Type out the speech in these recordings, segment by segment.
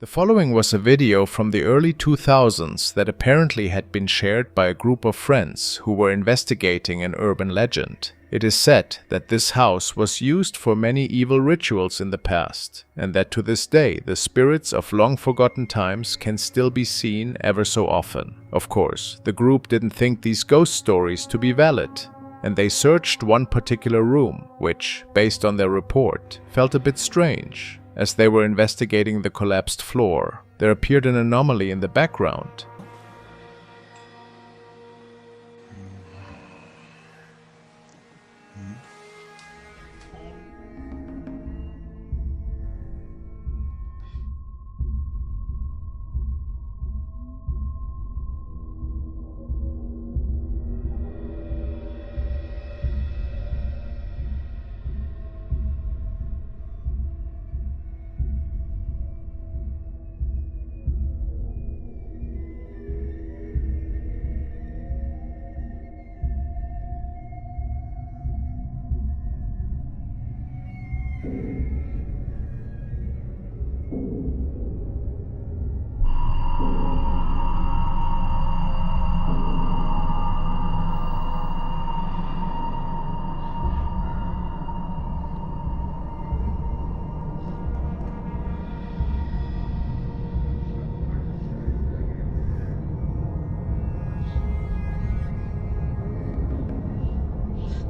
The following was a video from the early 2000s that apparently had been shared by a group of friends who were investigating an urban legend. It is said that this house was used for many evil rituals in the past, and that to this day the spirits of long-forgotten times can still be seen ever so often. Of course, the group didn't think these ghost stories to be valid, and they searched one particular room, which, based on their report, felt a bit strange. As they were investigating the collapsed floor, there appeared an anomaly in the background.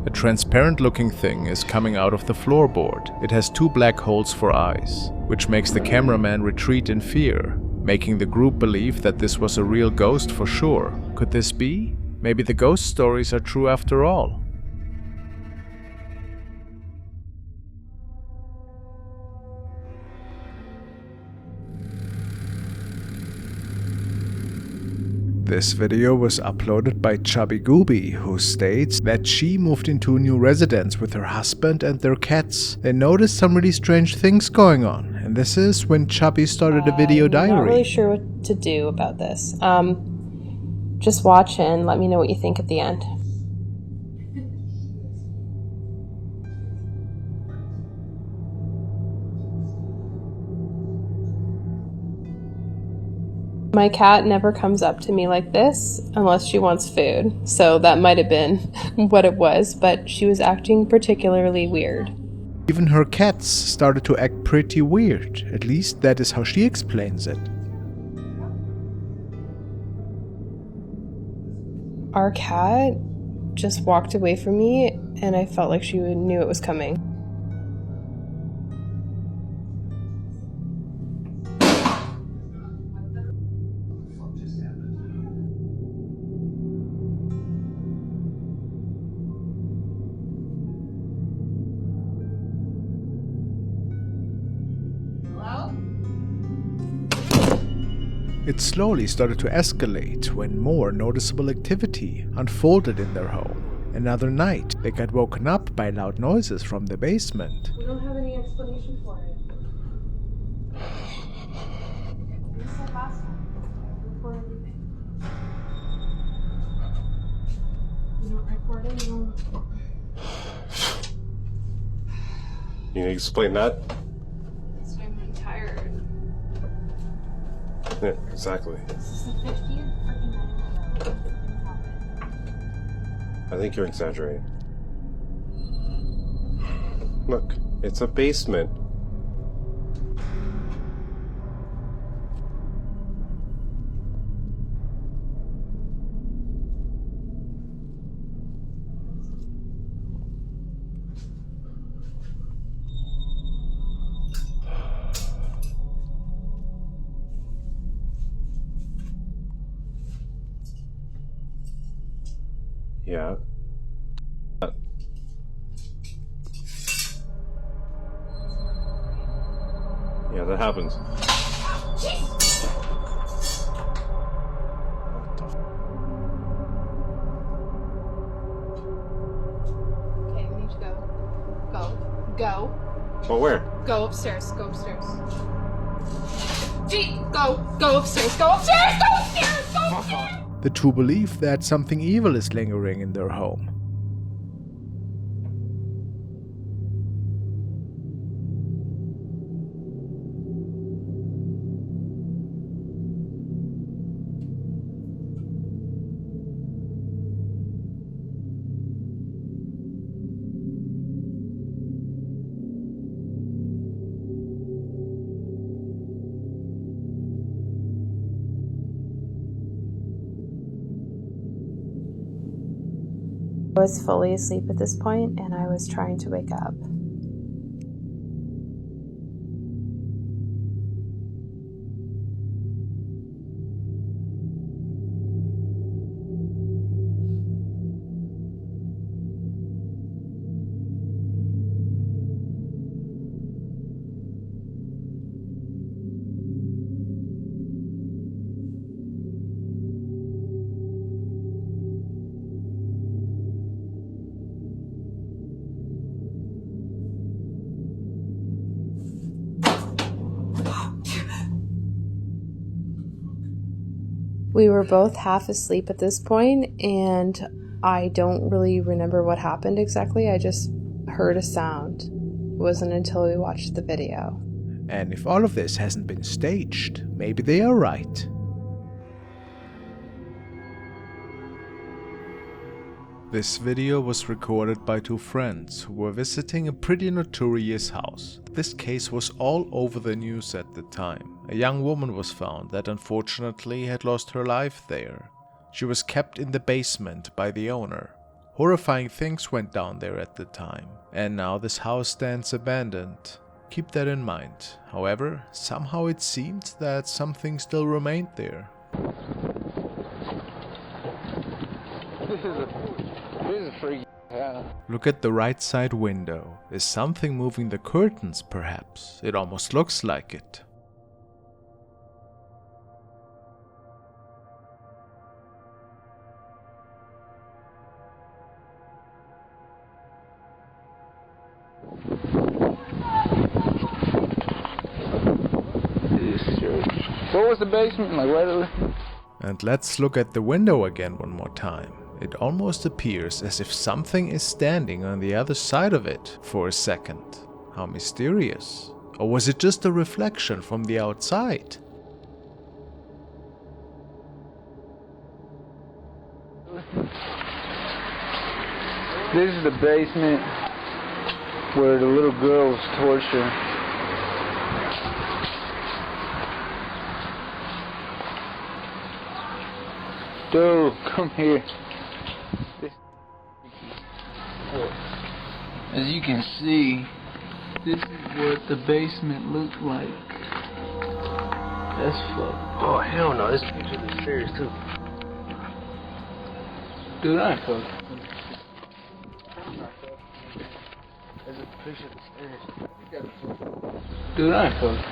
A transparent-looking thing is coming out of the floorboard. It has two black holes for eyes, which makes the cameraman retreat in fear, making the group believe that this was a real ghost for sure. Could this be? Maybe the ghost stories are true after all. This video was uploaded by Chubby Gooby, who states that she moved into a new residence with her husband and their cats. They noticed some really strange things going on, and this is when Chubby started a video diary. I'm not really sure what to do about this. Just watch and let me know what you think at the end. My cat never comes up to me like this unless she wants food, so that might have been what it was, but she was acting particularly weird. Even her cats started to act pretty weird, at least that is how she explains it. Our cat just walked away from me, and I felt like she knew it was coming. It slowly started to escalate when more noticeable activity unfolded in their home. Another night, they got woken up by loud noises from the basement. We don't have any explanation for it. You said last time, record everything. You don't record it, you don't... You need to explain that? I'm tired. Yeah, exactly. This is the 50th freaking night that things happen. I think you're exaggerating. Look, it's a basement. Yeah. Yeah, that happens. Okay, we need to go. Go. Well, where? Go upstairs. Go upstairs. Gee, go upstairs. Go upstairs. Go upstairs. Go upstairs. The two believe that something evil is lingering in their home. I was fully asleep at this point and I was trying to wake up. We were both half asleep at this point, and I don't really remember what happened exactly. I just heard a sound. It wasn't until we watched the video. And if all of this hasn't been staged, maybe they are right. This video was recorded by two friends who were visiting a pretty notorious house. This case was all over the news at the time. A young woman was found that unfortunately had lost her life there. She was kept in the basement by the owner. Horrifying things went down there at the time, and now this house stands abandoned. Keep that in mind. However, somehow it seemed that something still remained there. This is a freaky house. Look at the right side window. Is something moving the curtains, perhaps? It almost looks like it. What was the basement like? Right. And let's look at the window again one more time. It almost appears as if something is standing on the other side of it for a second. How mysterious. Or was it just a reflection from the outside? This is the basement where the little girl was tortured. Dude, come here. As you can see, this is what the basement looked like. That's fucked. Oh, hell no. This picture is serious, too. Dude, I fucked. There's a picture of the stairs. Dude, I fucked.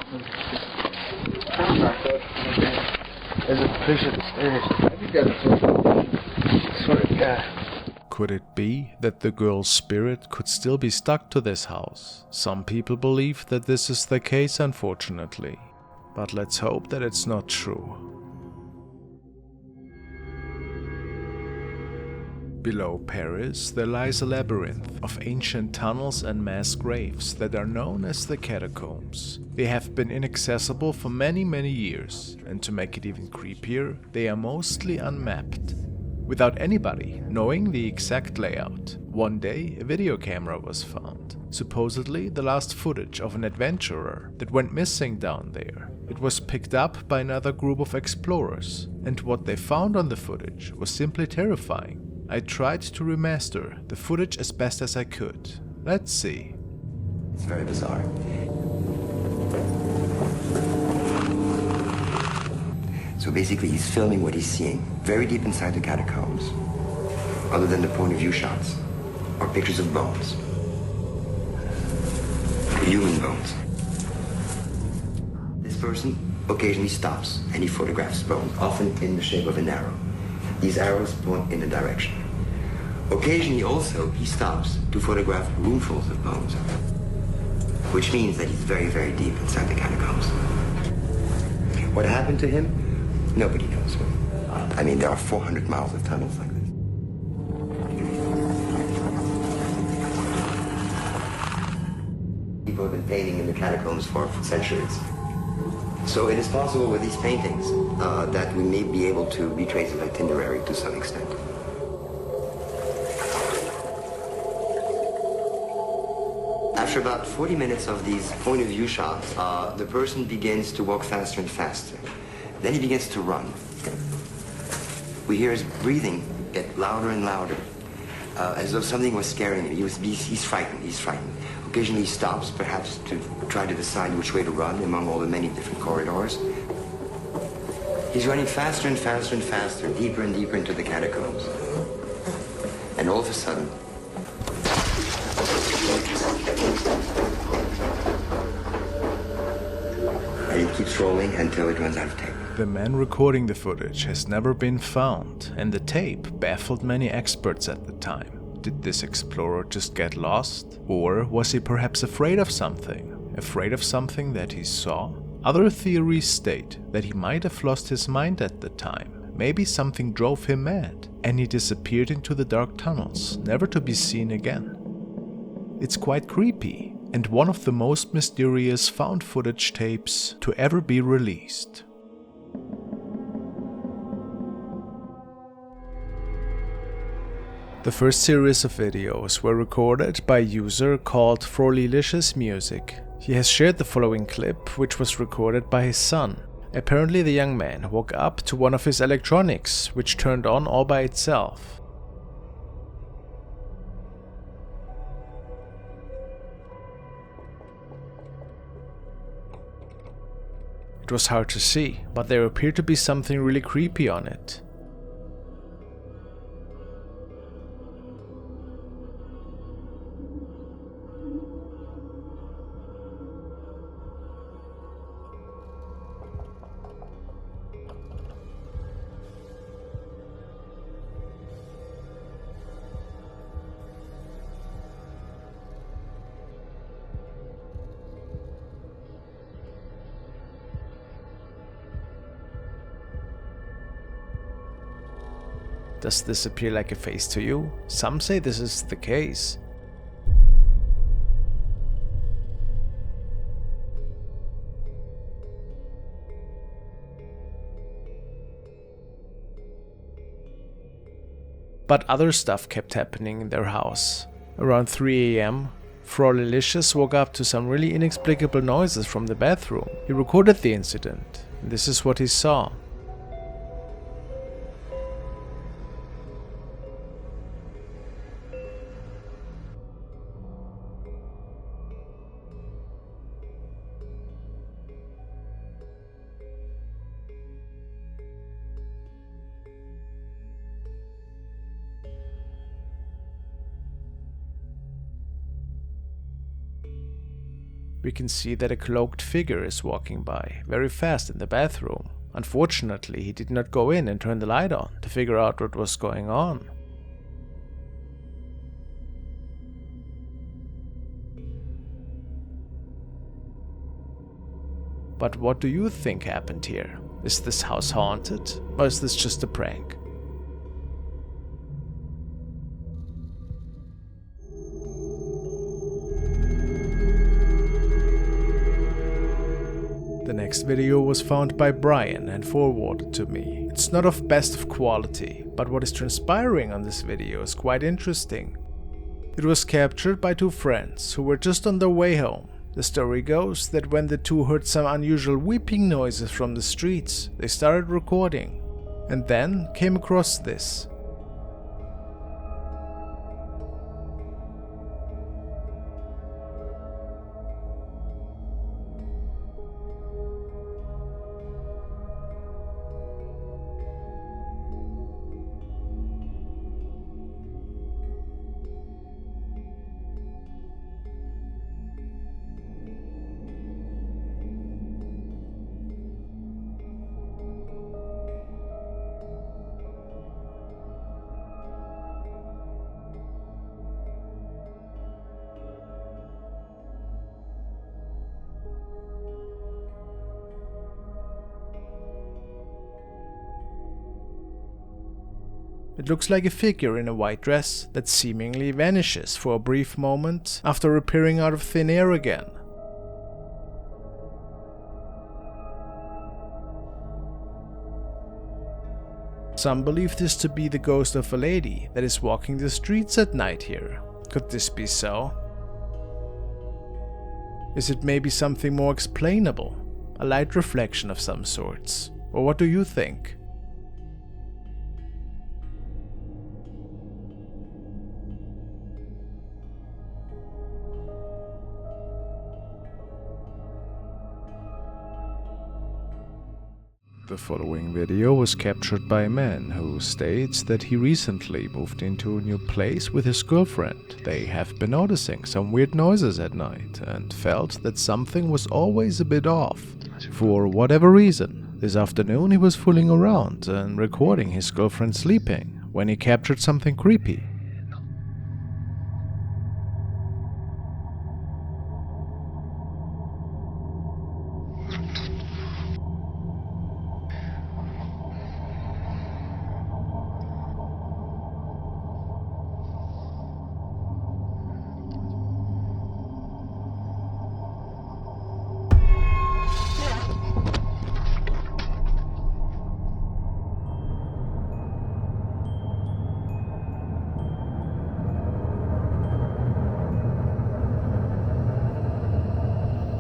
There's a picture of the stairs. I swear to God. Could it be that the girl's spirit could still be stuck to this house? Some people believe that this is the case, unfortunately. But let's hope that it's not true. Below Paris, there lies a labyrinth of ancient tunnels and mass graves that are known as the catacombs. They have been inaccessible for many years, and to make it even creepier, they are mostly unmapped. Without anybody knowing the exact layout. One day, a video camera was found, supposedly the last footage of an adventurer that went missing down there. It was picked up by another group of explorers, and what they found on the footage was simply terrifying. I tried to remaster the footage as best as I could. Let's see. It's very bizarre. So basically he's filming what he's seeing very deep inside the catacombs, other than the point of view shots or pictures of bones, human bones. This person occasionally stops and he photographs bones, often in the shape of an arrow. These arrows point in a direction. Occasionally also he stops to photograph roomfuls of bones, which means that he's very deep inside the catacombs. What happened to him? Nobody knows. I mean, there are 400 miles of tunnels like this. People have been painting in the catacombs for centuries. So it is possible with these paintings that we may be able to retrace an itinerary to some extent. After about 40 minutes of these point of view shots, the person begins to walk faster and faster. Then he begins to run. We hear his breathing get louder and louder. as though something was scaring him. He's frightened. Occasionally he stops, perhaps to try to decide which way to run among all the many different corridors. He's running faster and faster and faster, deeper and deeper into the catacombs. And all of a sudden, and it keeps rolling until it runs out of tape. The man recording the footage has never been found, and the tape baffled many experts at the time. Did this explorer just get lost? Or was he perhaps afraid of something? Afraid of something that he saw? Other theories state that he might have lost his mind at the time. Maybe something drove him mad, and he disappeared into the dark tunnels, never to be seen again. It's quite creepy, and one of the most mysterious found footage tapes to ever be released. The first series of videos were recorded by a user called FrostmareTV Music. He has shared the following clip, which was recorded by his son. Apparently the young man woke up to one of his electronics, which turned on all by itself. It was hard to see, but there appeared to be something really creepy on it. Does this appear like a face to you? Some say this is the case. But other stuff kept happening in their house. Around 3 AM, FrostmareTV woke up to some really inexplicable noises from the bathroom. He recorded the incident, and this is what he saw. We can see that a cloaked figure is walking by, very fast in the bathroom. Unfortunately, he did not go in and turn the light on to figure out what was going on. But what do you think happened here? Is this house haunted, or is this just a prank? The next video was found by Brian and forwarded to me. It's not of best of quality, but what is transpiring on this video is quite interesting. It was captured by two friends who were just on their way home. The story goes that when the two heard some unusual weeping noises from the streets, they started recording, and then came across this. It looks like a figure in a white dress that seemingly vanishes for a brief moment after appearing out of thin air again. Some believe this to be the ghost of a lady that is walking the streets at night here. Could this be so? Is it maybe something more explainable? A light reflection of some sorts? Or what do you think? The following video was captured by a man who states that he recently moved into a new place with his girlfriend. They have been noticing some weird noises at night and felt that something was always a bit off. For whatever reason, this afternoon he was fooling around and recording his girlfriend sleeping when he captured something creepy.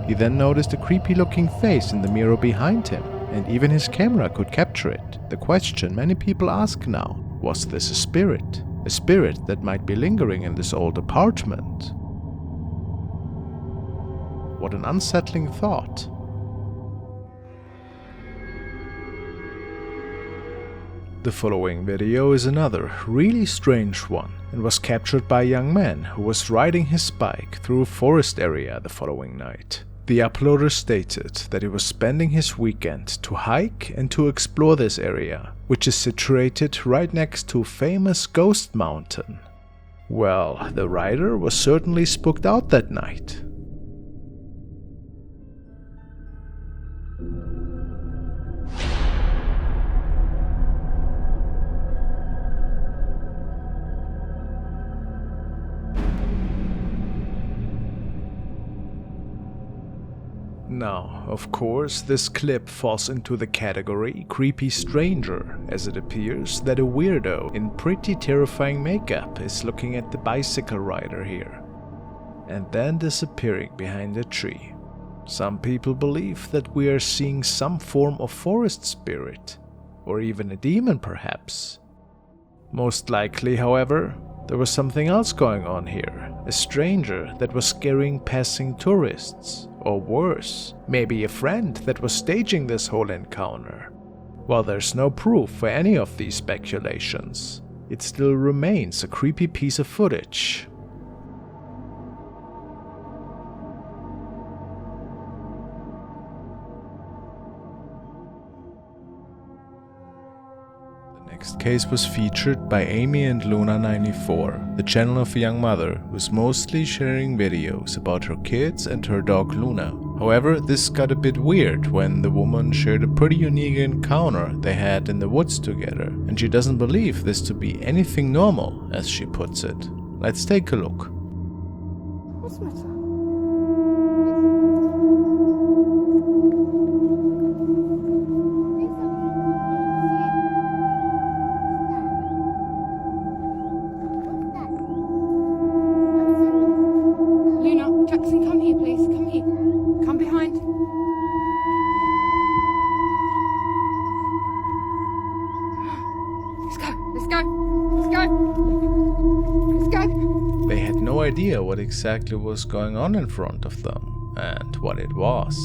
He then noticed a creepy-looking face in the mirror behind him, and even his camera could capture it. The question many people ask now, was this a spirit? A spirit that might be lingering in this old apartment? What an unsettling thought. The following video is another really strange one and was captured by a young man who was riding his bike through a forest area the following night. The uploader stated that he was spending his weekend to hike and to explore this area, which is situated right next to a famous ghost mountain. Well, the rider was certainly spooked out that night. Now, of course, this clip falls into the category creepy stranger, as it appears that a weirdo in pretty terrifying makeup is looking at the bicycle rider here, and then disappearing behind a tree. Some people believe that we are seeing some form of forest spirit, or even a demon perhaps. Most likely, however, there was something else going on here, a stranger that was scaring passing tourists. Or worse, maybe a friend that was staging this whole encounter. While there's no proof for any of these speculations, it still remains a creepy piece of footage. The next case was featured by Amy and Luna94, the channel of a young mother who's mostly sharing videos about her kids and her dog Luna. However, this got a bit weird when the woman shared a pretty unique encounter they had in the woods together, and she doesn't believe this to be anything normal, as she puts it. Let's take a look. What's the matter? They had no idea what exactly was going on in front of them, and what it was.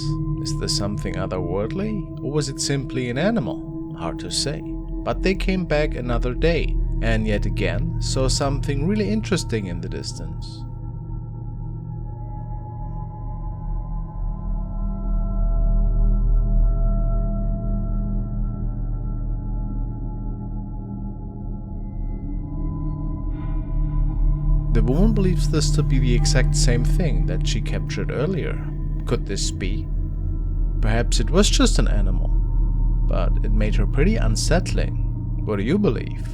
Is this something otherworldly, or was it simply an animal? Hard to say. But they came back another day, and yet again saw something really interesting in the distance. The woman believes this to be the exact same thing that she captured earlier. Could this be? Perhaps it was just an animal, but it made her pretty unsettling. What do you believe?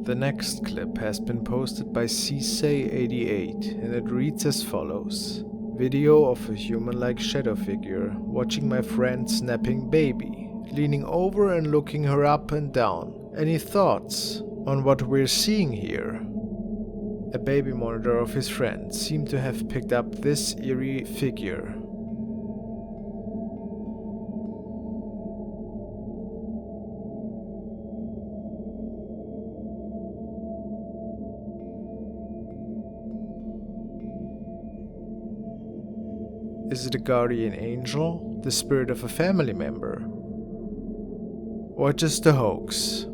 The next clip has been posted by CSay88 and it reads as follows. Video of a human-like shadow figure watching my friend's napping baby, leaning over and looking her up and down. Any thoughts on what we're seeing here? A baby monitor of his friend seemed to have picked up this eerie figure. Is it a guardian angel, the spirit of a family member, or just a hoax?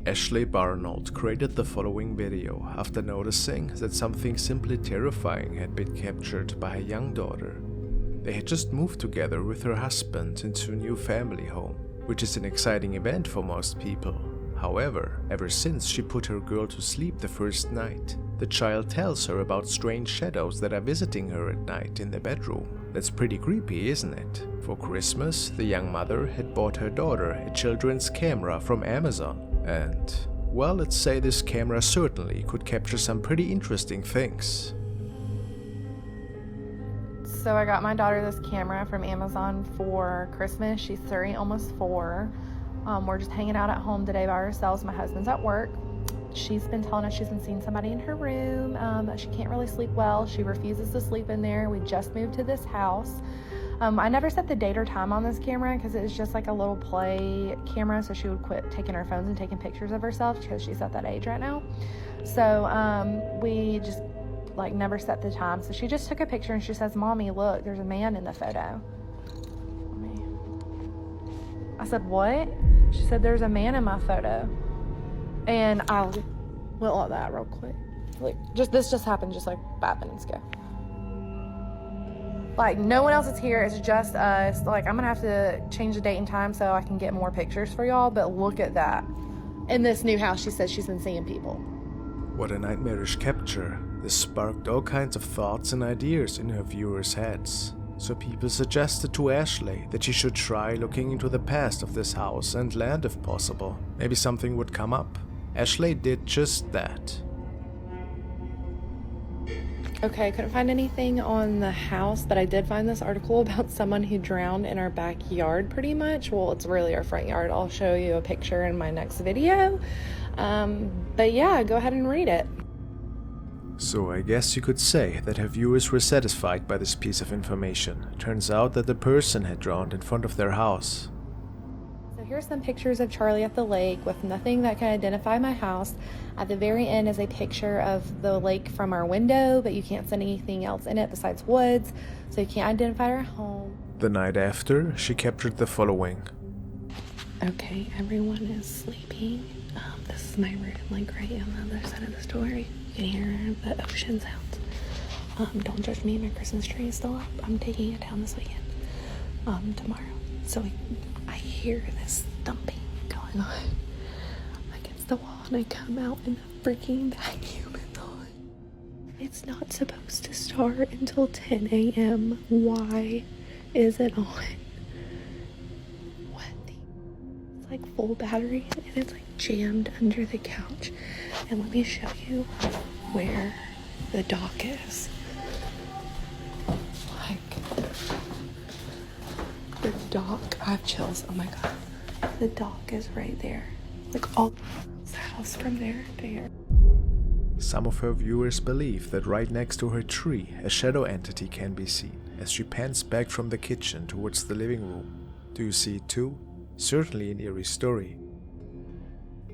Ashley Barnold created the following video after noticing that something simply terrifying had been captured by her young daughter. They had just moved together with her husband into a new family home, which is an exciting event for most people. However, ever since she put her girl to sleep the first night, the child tells her about strange shadows that are visiting her at night in the bedroom. That's pretty creepy, isn't it? For Christmas, the young mother had bought her daughter a children's camera from Amazon. And, well, let's say this camera certainly could capture some pretty interesting things. So I got my daughter this camera from Amazon for Christmas. She's 3, almost 4. We're just hanging out at home today by ourselves. My husband's at work. She's been telling us she's been seeing somebody in her room, that she can't really sleep well. She refuses to sleep in there. We just moved to this house. I never set the date or time on this camera because it was just like a little play camera, so she would quit taking her phones and taking pictures of herself because she's at that age right now. So we just like never set the time. So she just took a picture and she says, "Mommy, look, there's a man in the photo." I said, "What?" She said, "There's a man in my photo." And I went like that real quick. Like, this just happened, just like 5 minutes ago. Like, no one else is here, it's just us. Like, I'm gonna have to change the date and time so I can get more pictures for y'all, but look at that. In this new house, she says she's been seeing people. What a nightmarish capture. This sparked all kinds of thoughts and ideas in her viewers' heads. So people suggested to Ashley that she should try looking into the past of this house and land if possible. Maybe something would come up. Ashley did just that. Okay, couldn't find anything on the house, but I did find this article about someone who drowned in our backyard pretty much. Well, it's really our front yard. I'll show you a picture in my next video. But yeah, go ahead and read it. So I guess you could say that her viewers were satisfied by this piece of information. Turns out that the person had drowned in front of their house. So here's some pictures of Charlie at the lake with nothing that can identify my house. At the very end is a picture of the lake from our window, but you can't see anything else in it besides woods, so you can't identify our home. The night after, she captured the following. Okay, everyone is sleeping. This is my room, like right on the other side of the door. You can hear the ocean sounds. Don't judge me, my Christmas tree is still up. I'm taking it down this weekend, tomorrow. So I hear this thumping going on against the wall, and I come out and the freaking vacuum is on. It's not supposed to start until 10 a.m. Why is it on? It's like full battery, and it's like jammed under the couch. And let me show you where the dock is. Like, the dock, I have chills, oh my god. The dock is right there. Like all the house from there to here. Some of her viewers believe that right next to her tree, a shadow entity can be seen as she pans back from the kitchen towards the living room. Do you see it too? Certainly an eerie story.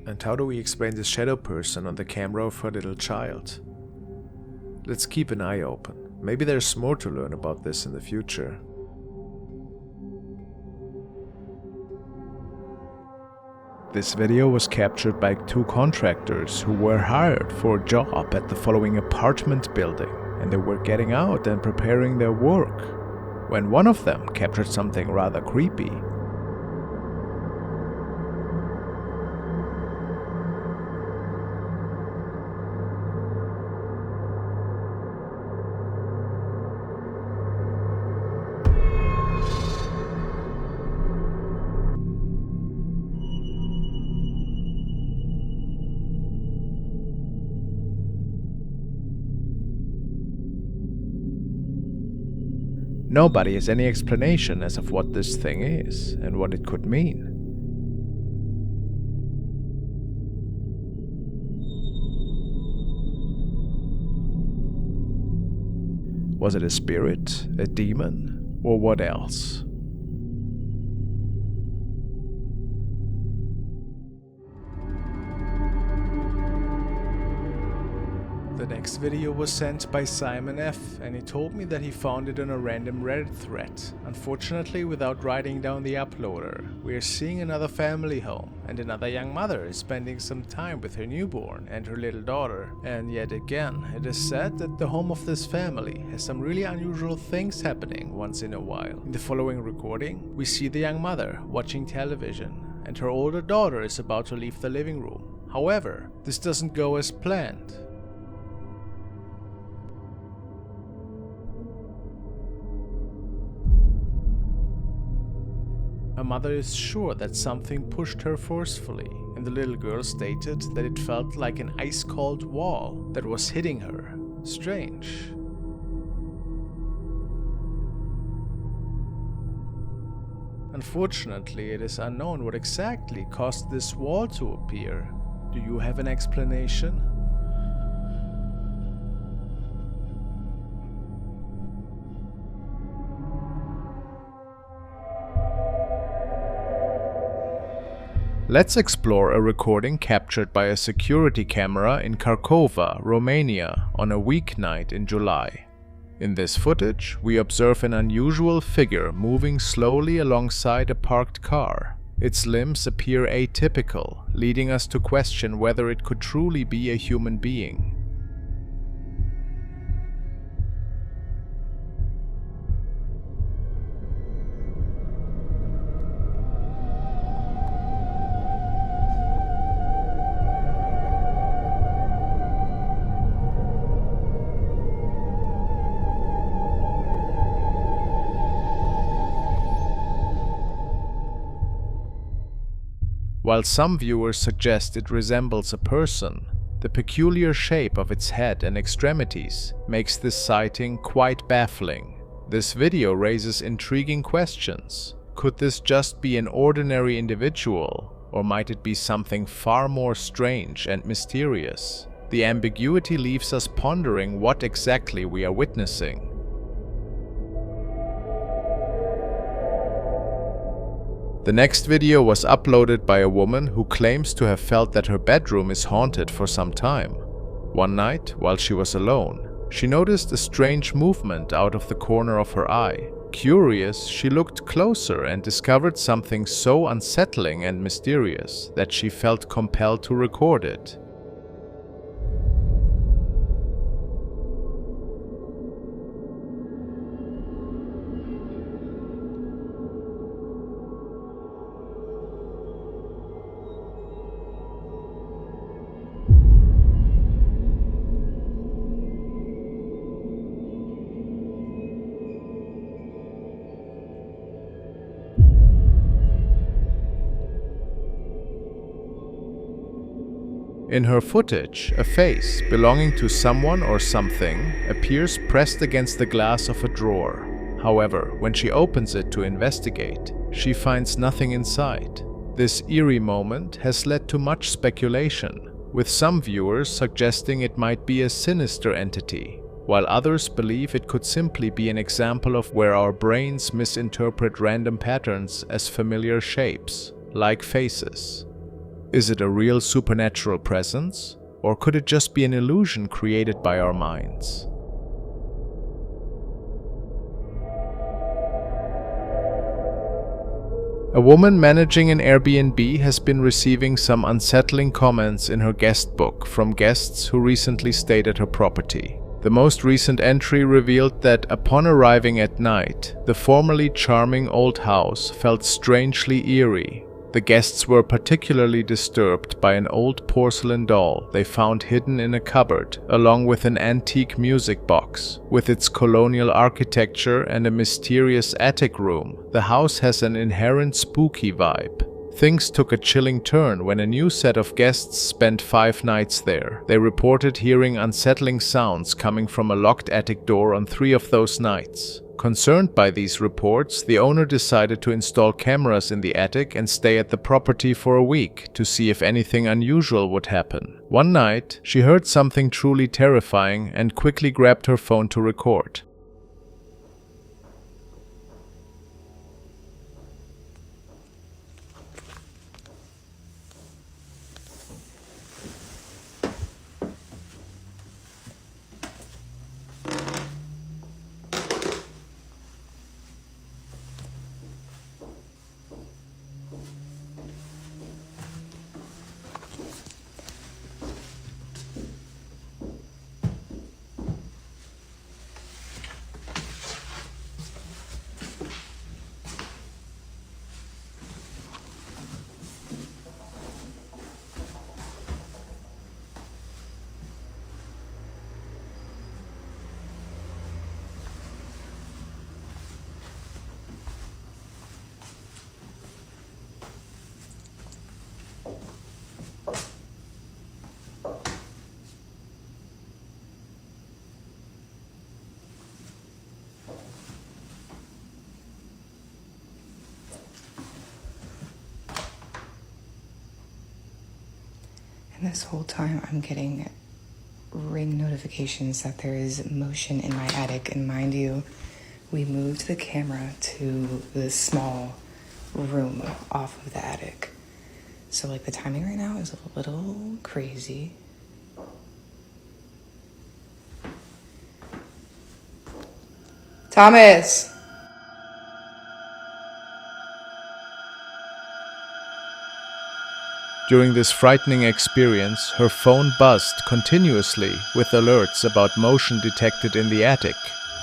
And how do we explain this shadow person on the camera of her little child? Let's keep an eye open. Maybe there's more to learn about this in the future. This video was captured by 2 contractors who were hired for a job at the following apartment building, and they were getting out and preparing their work, when one of them captured something rather creepy. Nobody has any explanation as of what this thing is and what it could mean. Was it a spirit, a demon, or what else? The next video was sent by Simon F, and he told me that he found it on a random Reddit thread. Unfortunately, without writing down the uploader, we are seeing another family home, and another young mother is spending some time with her newborn and her little daughter. And yet again, it is said that the home of this family has some really unusual things happening once in a while. In the following recording, we see the young mother watching television, and her older daughter is about to leave the living room. However, this doesn't go as planned. Her mother is sure that something pushed her forcefully, and the little girl stated that it felt like an ice-cold wall that was hitting her. Strange. Unfortunately, it is unknown what exactly caused this wall to appear. Do you have an explanation? Let's explore a recording captured by a security camera in Craiova, Romania, on a weeknight in July. In this footage, we observe an unusual figure moving slowly alongside a parked car. Its limbs appear atypical, leading us to question whether it could truly be a human being. While some viewers suggest it resembles a person, the peculiar shape of its head and extremities makes this sighting quite baffling. This video raises intriguing questions. Could this just be an ordinary individual, or might it be something far more strange and mysterious? The ambiguity leaves us pondering what exactly we are witnessing. The next video was uploaded by a woman who claims to have felt that her bedroom is haunted for some time. One night, while she was alone, she noticed a strange movement out of the corner of her eye. Curious, she looked closer and discovered something so unsettling and mysterious that she felt compelled to record it. In her footage, a face belonging to someone or something appears pressed against the glass of a drawer. However, when she opens it to investigate, she finds nothing inside. This eerie moment has led to much speculation, with some viewers suggesting it might be a sinister entity, while others believe it could simply be an example of where our brains misinterpret random patterns as familiar shapes, like faces. Is it a real supernatural presence, or could it just be an illusion created by our minds? A woman managing an Airbnb has been receiving some unsettling comments in her guest book from guests who recently stayed at her property. The most recent entry revealed that upon arriving at night, the formerly charming old house felt strangely eerie. The guests were particularly disturbed by an old porcelain doll they found hidden in a cupboard, along with an antique music box. With its colonial architecture and a mysterious attic room, the house has an inherent spooky vibe. Things took a chilling turn when a new set of guests spent 5 nights there. They reported hearing unsettling sounds coming from a locked attic door on 3 of those nights. Concerned by these reports, the owner decided to install cameras in the attic and stay at the property for a week to see if anything unusual would happen. One night, she heard something truly terrifying and quickly grabbed her phone to record. And this whole time I'm getting ring notifications that there is motion in my attic. And mind you, we moved the camera to this small room off of the attic. So like the timing right now is a little crazy. Thomas! During this frightening experience, her phone buzzed continuously with alerts about motion detected in the attic.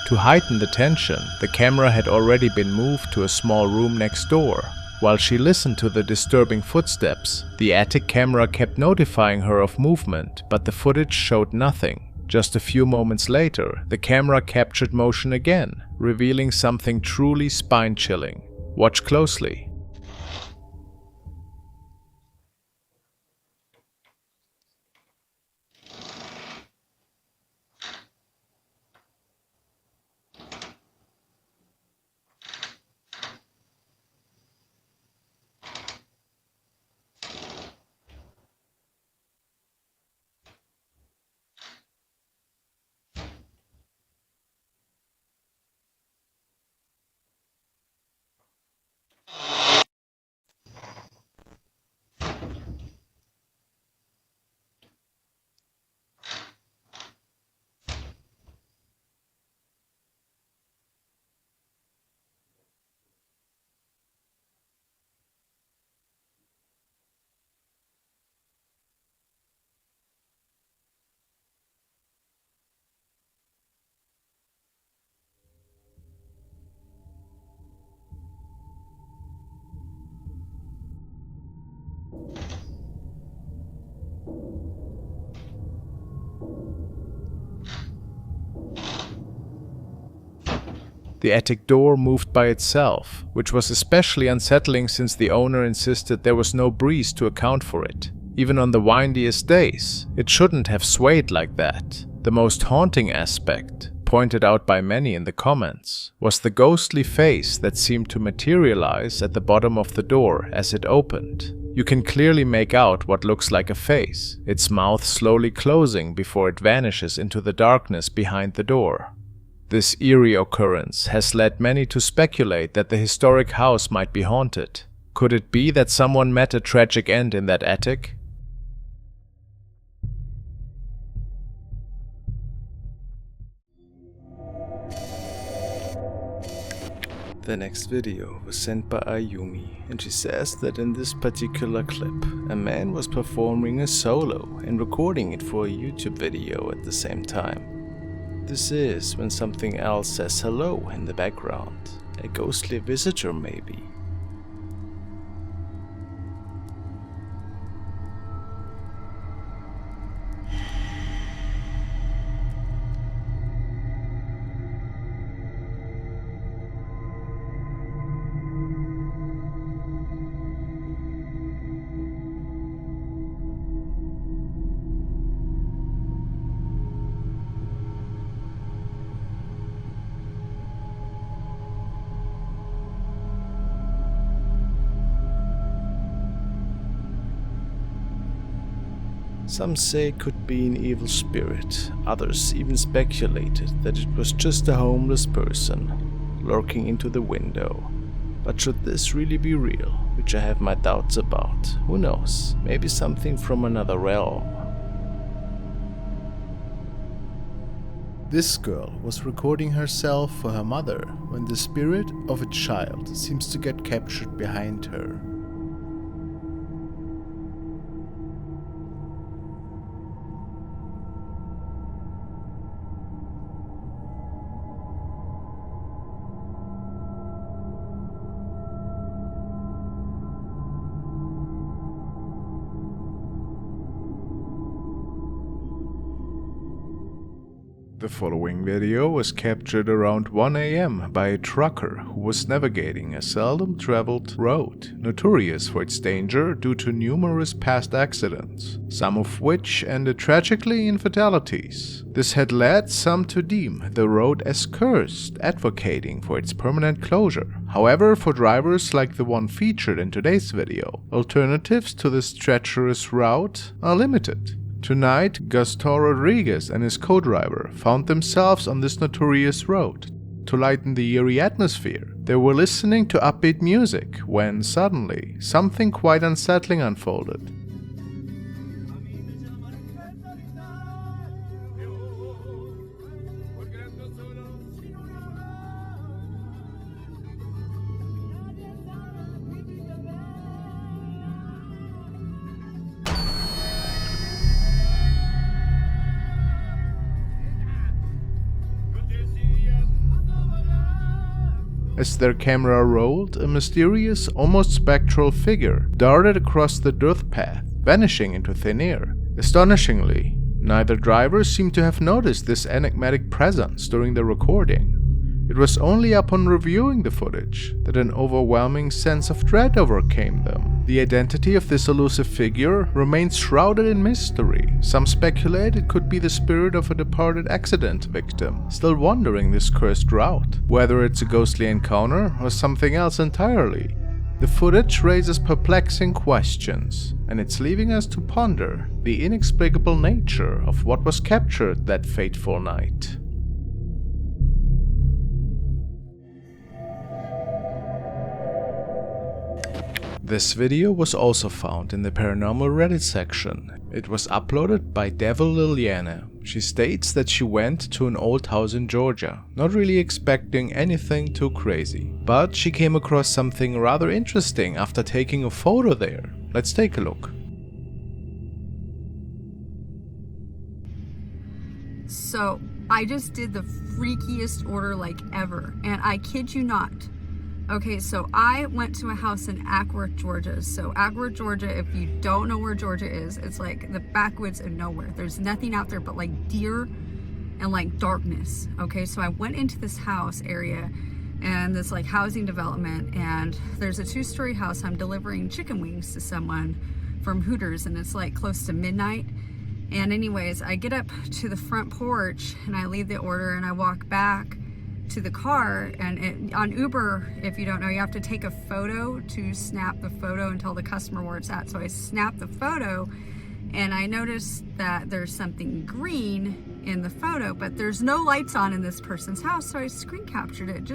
To heighten the tension, the camera had already been moved to a small room next door. While she listened to the disturbing footsteps, the attic camera kept notifying her of movement, but the footage showed nothing. Just a few moments later, the camera captured motion again, revealing something truly spine-chilling. Watch closely. The attic door moved by itself, which was especially unsettling since the owner insisted there was no breeze to account for it. Even on the windiest days, it shouldn't have swayed like that. The most haunting aspect, pointed out by many in the comments, was the ghostly face that seemed to materialize at the bottom of the door as it opened. You can clearly make out what looks like a face, its mouth slowly closing before it vanishes into the darkness behind the door. This eerie occurrence has led many to speculate that the historic house might be haunted. Could it be that someone met a tragic end in that attic? The next video was sent by Ayumi, and she says that in this particular clip, a man was performing a solo and recording it for a YouTube video at the same time. This is when something else says hello in the background, a ghostly visitor maybe. Some say it could be an evil spirit, others even speculated that it was just a homeless person lurking into the window. But should this really be real, which I have my doubts about, who knows, maybe something from another realm. This girl was recording herself for her mother when the spirit of a child seems to get captured behind her. The following video was captured around 1 AM by a trucker who was navigating a seldom traveled road, notorious for its danger due to numerous past accidents, some of which ended tragically in fatalities. This had led some to deem the road as cursed, advocating for its permanent closure. However, for drivers like the one featured in today's video, alternatives to this treacherous route are limited. Tonight, Gaston Rodriguez and his co-driver found themselves on this notorious road. To lighten the eerie atmosphere, they were listening to upbeat music when suddenly something quite unsettling unfolded. As their camera rolled, a mysterious, almost spectral figure darted across the dirt path, vanishing into thin air. Astonishingly, neither driver seemed to have noticed this enigmatic presence during the recording. It was only upon reviewing the footage that an overwhelming sense of dread overcame them. The identity of this elusive figure remains shrouded in mystery. Some speculate it could be the spirit of a departed accident victim, still wandering this cursed route, whether it's a ghostly encounter or something else entirely. The footage raises perplexing questions, and it's leaving us to ponder the inexplicable nature of what was captured that fateful night. This video was also found in the paranormal Reddit section. It was uploaded by Devil Liliana. She states that she went to an old house in Georgia, not really expecting anything too crazy. But she came across something rather interesting after taking a photo there. Let's take a look. So, I just did the freakiest order like ever, and I kid you not. Okay, so I went to a house in Ackworth, Georgia. So Ackworth, Georgia, if you don't know where Georgia is, it's like the backwoods of nowhere. There's nothing out there but like deer and like darkness. Okay, so I went into this house area and this like housing development, and there's a 2-story house. I'm delivering chicken wings to someone from Hooters, and it's like close to midnight. And anyways, I get up to the front porch and I leave the order and I walk back to the car, and on Uber, if you don't know, you have to take a photo to snap the photo and tell the customer where it's at. So I snapped the photo and I noticed that there's something green in the photo, but there's no lights on in this person's house. So I screen captured it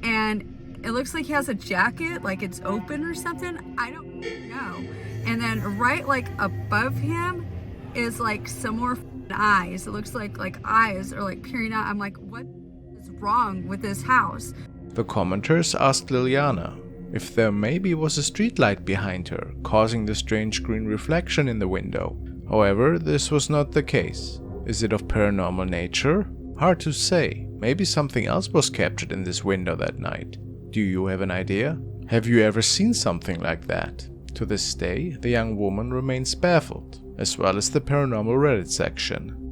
and it looks like he has a jacket, like it's open or something. I don't know. And then right like above him is like some more eyes. It looks like eyes are like peering out. I'm like, what wrong with this house? The commenters asked Liliana if there maybe was a streetlight behind her, causing the strange green reflection in the window. However, this was not the case. Is it of paranormal nature? Hard to say. Maybe something else was captured in this window that night. Do you have an idea? Have you ever seen something like that? To this day, the young woman remains baffled, as well as the paranormal Reddit section.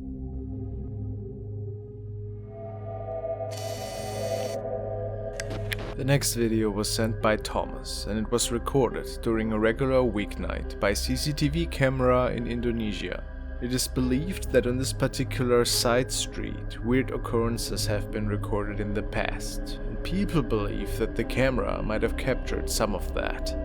The next video was sent by Thomas, and it was recorded during a regular weeknight by CCTV camera in Indonesia. It is believed that on this particular side street, weird occurrences have been recorded in the past, and people believe that the camera might have captured some of that.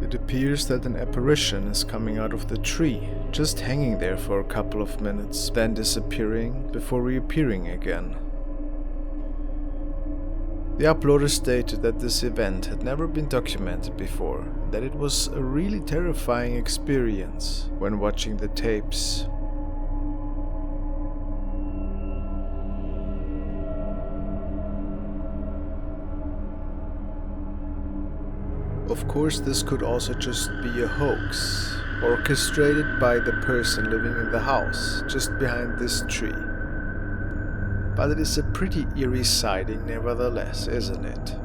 It appears that an apparition is coming out of the tree, just hanging there for a couple of minutes, then disappearing before reappearing again. The uploader stated that this event had never been documented before, and that it was a really terrifying experience when watching the tapes. Of course, this could also just be a hoax, orchestrated by the person living in the house, just behind this tree. But it is a pretty eerie sighting nevertheless, isn't it?